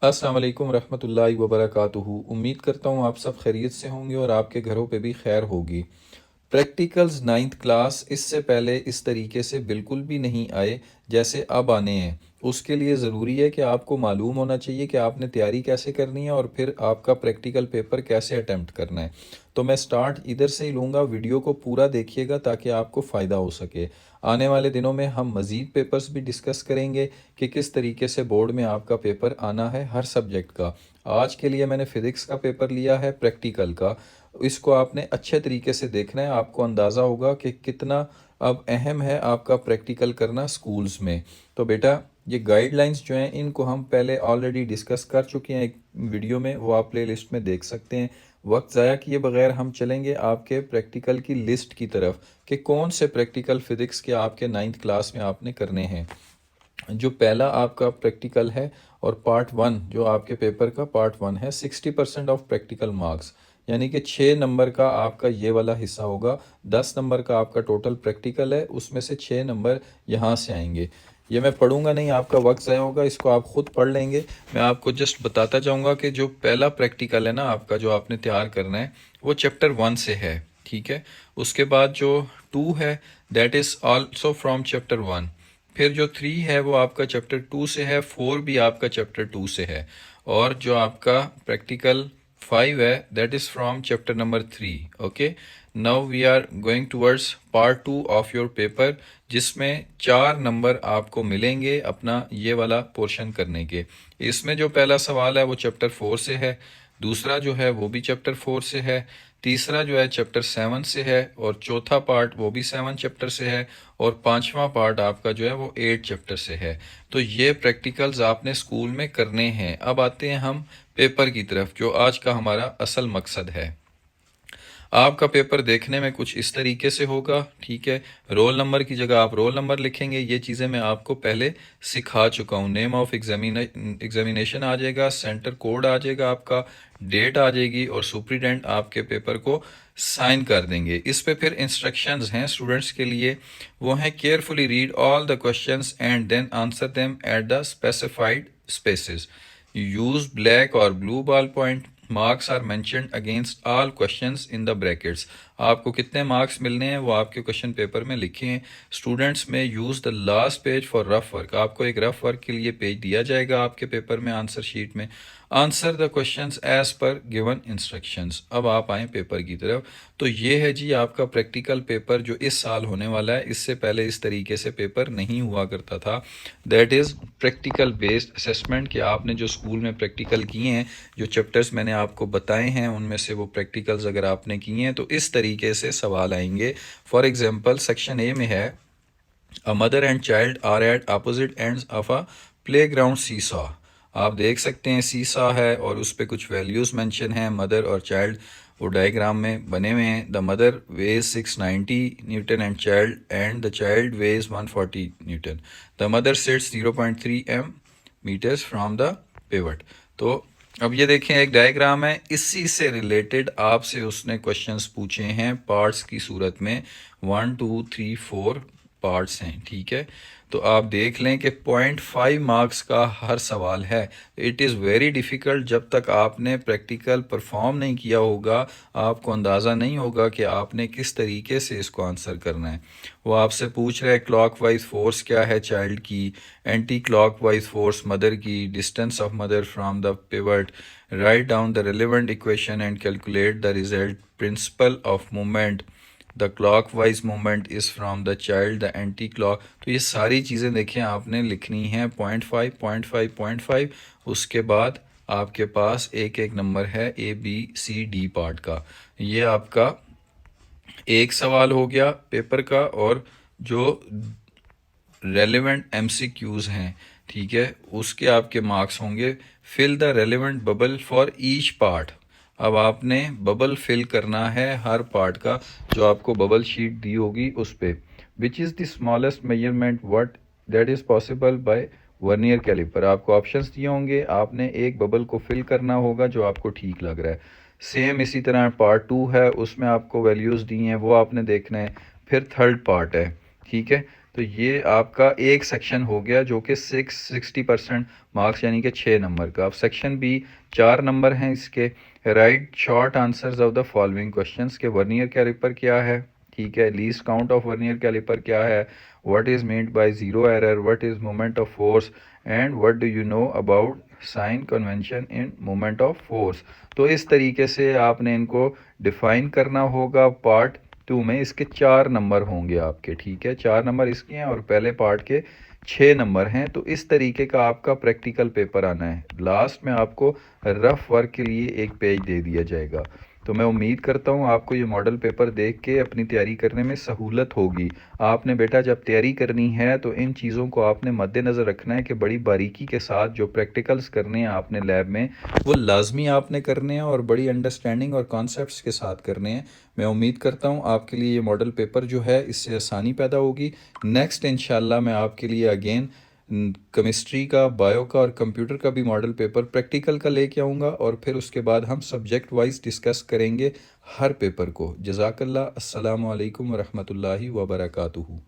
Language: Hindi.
अस्सलाम वालेकुम रहमतुल्लाहि व बरकातुहू। उम्मीद करता हूँ आप सब खैरियत से होंगे और आपके घरों पे भी खैर होगी। प्रैक्टिकल्स नाइन्थ क्लास इससे पहले इस तरीके से बिल्कुल भी नहीं आए जैसे अब आने हैं। उसके लिए ज़रूरी है कि आपको मालूम होना चाहिए कि आपने तैयारी कैसे करनी है और फिर आपका प्रैक्टिकल पेपर कैसे अटेम्प्ट करना है। तो मैं स्टार्ट इधर से ही लूँगा, वीडियो को पूरा देखिएगा ताकि आपको फ़ायदा हो सके। आने वाले दिनों में हम मज़ीद पेपर्स भी डिस्कस करेंगे कि किस तरीके से बोर्ड में आपका पेपर आना है हर सब्जेक्ट का। आज के लिए मैंने फ़िज़िक्स का पेपर लिया है प्रैक्टिकल का। इसको आपने अच्छे तरीके से देखना है, आपको अंदाज़ा होगा कि कितना अब अहम है आपका प्रैक्टिकल करना स्कूल्स में। तो बेटा, ये गाइडलाइंस जो हैं इनको हम पहले ऑलरेडी डिस्कस कर चुके हैं एक वीडियो में, वो आप प्ले लिस्ट में देख सकते हैं। वक्त ज़ाया किए बगैर हम चलेंगे आपके प्रैक्टिकल की लिस्ट की तरफ कि कौन से प्रैक्टिकल फ़िज़िक्स के आपके नाइन्थ क्लास में आपने करने हैं। जो पहला आपका प्रैक्टिकल है और पार्ट वन जो आपके पेपर का पार्ट वन है, 60% ऑफ प्रैक्टिकल मार्क्स, यानी कि 6 नंबर का आपका ये वाला हिस्सा होगा। 10 नंबर का आपका टोटल प्रैक्टिकल है, उसमें से 6 नंबर यहाँ से आएंगे। ये मैं पढ़ूंगा नहीं, आपका वक्त ज़ाया होगा, इसको आप खुद पढ़ लेंगे। मैं आपको जस्ट बताता जाऊंगा कि जो पहला प्रैक्टिकल है ना आपका, जो आपने तैयार करना है, वो चैप्टर 1 से है। ठीक है। उसके बाद जो 2 है, that is also from chapter 1। फिर जो 3 है वो आपका चैप्टर 2 से है, 4 भी आपका चैप्टर 2 से है। और जो आपका प्रैक्टिकल 5 है, that is from chapter number 3। Okay. Now we are going towards part 2 of your paper, जिसमें 4 नंबर आपको मिलेंगे अपना ये वाला पोर्शन करने के। इसमें जो पहला सवाल है वो चैप्टर 4 से है, दूसरा जो है वो भी चैप्टर 4 से है, तीसरा जो है चैप्टर 7 से है, और चौथा पार्ट वो भी 7 चैप्टर से है, और पांचवा पार्ट आपका जो है वो 8 चैप्टर से है। तो ये प्रैक्टिकल्स आपने स्कूल में करने हैं। अब आते हैं हम पेपर की तरफ, जो आज का हमारा असल मकसद है। आपका पेपर देखने में कुछ इस तरीके से होगा। ठीक है। रोल नंबर की जगह आप रोल नंबर लिखेंगे, ये चीज़ें मैं आपको पहले सिखा चुका हूँ। नेम ऑफ एग्जामिनेशन आ जाएगा, सेंटर कोड आ जाएगा, आपका डेट आ जाएगी, और सुप्रीडेंट आपके पेपर को साइन कर देंगे। इस पे फिर इंस्ट्रक्शंस हैं स्टूडेंट्स के लिए, वो हैं carefully read all the questions and then answer them at the specified spaces. Use black और blue ball point. Marks are mentioned against all questions in the brackets. आपको कितने मार्क्स मिलने हैं वो आपके क्वेश्चन पेपर में लिखे हैं। स्टूडेंट्स में use the last page for rough work. आपको एक रफ वर्क के लिए पेज दिया जाएगा आपके पेपर में, आंसर शीट में। Answer the questions as per given instructions. अब आप आए पेपर की तरफ। तो ये है जी आपका प्रैक्टिकल पेपर जो इस साल होने वाला है। इससे पहले इस तरीके से पेपर नहीं हुआ करता था। That is practical based assessment, कि आपने जो स्कूल में प्रैक्टिकल किए हैं, जो चैप्टर्स मैंने आपको बताए हैं, उनमें से वो प्रैक्टिकल्स अगर आपने किए हैं तो इस तरीके से सवाल आएंगे। फॉर एग्जांपल सेक्शन ए में है, a mother and child are at opposite ends of a playground seesaw. आप देख सकते हैं सीसा है और उस पर कुछ वैल्यूज़ मेंशन हैं, मदर और चाइल्ड वो डायग्राम में बने हुए हैं। The mother weighs 690 newton and the child weighs 140 newton. The mother sits 0.3 metres from the pivot. तो अब ये देखें, एक डायग्राम है, इसी से रिलेटेड आपसे उसने क्वेश्चंस पूछे हैं पार्ट्स की सूरत में। 1 2 3 4 पार्ट्स हैं। ठीक है। तो आप देख लें कि 0.5 मार्क्स का हर सवाल है। It is very difficult. जब तक आपने प्रैक्टिकल परफॉर्म नहीं किया होगा, आपको अंदाज़ा नहीं होगा कि आपने किस तरीके से इसको आंसर करना है। वो आपसे पूछ रहे हैं क्लॉकवाइज फोर्स क्या है चाइल्ड की, एंटी क्लॉकवाइज फोर्स मदर की, distance of mother from the pivot, write down the relevant equation and calculate the result, principle of movement, the clockwise movement is from the child, the anti clock. तो ये सारी चीज़ें देखें आपने लिखनी है। 0.5 0.5 0.5। उसके बाद आपके पास एक एक नंबर है ABCD पार्ट का। ये आपका एक सवाल हो गया पेपर का, और जो रेलेवेंट MCQs हैं, ठीक है, उसके आपके मार्क्स होंगे। Fill the relevant bubble for each part. अब आपने बबल फिल करना है हर पार्ट का, जो आपको बबल शीट दी होगी उस पे। Which is the smallest measurement what that is possible by vernier calliper. आपको ऑप्शंस दिए होंगे, आपने एक बबल को फिल करना होगा जो आपको ठीक लग रहा है। सेम इसी तरह पार्ट 2 है, उसमें आपको वैल्यूज़ दी हैं, वो आपने देखना है। फिर थर्ड पार्ट है। ठीक है। तो ये आपका एक सेक्शन हो गया जो कि 60% मार्क्स यानी कि 6 नंबर का। अब सेक्शन बी 4 नंबर हैं इसके। Write short answers of the following questions के वर्नियर कैलिपर क्या है, ठीक है, least count of vernier calliper क्या है, what is meant by zero error, what is moment of force and what do you know about sign convention in moment of force. तो इस तरीके से आपने इनको डिफाइन करना होगा। पार्ट 2 में इसके 4 नंबर होंगे आपके, ठीक है, 4 नंबर इसके हैं और पहले पार्ट के 6 नंबर हैं। तो इस तरीके का आपका प्रैक्टिकल पेपर आना है। लास्ट में आपको रफ वर्क के लिए एक पेज दे दिया जाएगा। तो मैं उम्मीद करता हूँ आपको ये मॉडल पेपर देख के अपनी तैयारी करने में सहूलत होगी। आपने बेटा जब तैयारी करनी है तो इन चीज़ों को आपने मद्देनज़र रखना है कि बड़ी बारीकी के साथ जो प्रैक्टिकल्स करने हैं आपने लैब में, वो लाजमी आपने करने हैं और बड़ी अंडरस्टैंडिंग और कॉन्सेप्ट्स के साथ करने हैं। मैं उम्मीद करता हूँ आपके लिए ये मॉडल पेपर जो है इससे आसानी पैदा होगी। नेक्स्ट इंशाल्लाह मैं आपके लिए अगेन केमिस्ट्री का, बायो का और कंप्यूटर का भी मॉडल पेपर प्रैक्टिकल का लेके आऊँगा और फिर उसके बाद हम सब्जेक्ट वाइज डिस्कस करेंगे हर पेपर को। जज़ाकल्लाह। अस्सलामु अलैकुम वरहमतुल्लाहि वबरकातुहू।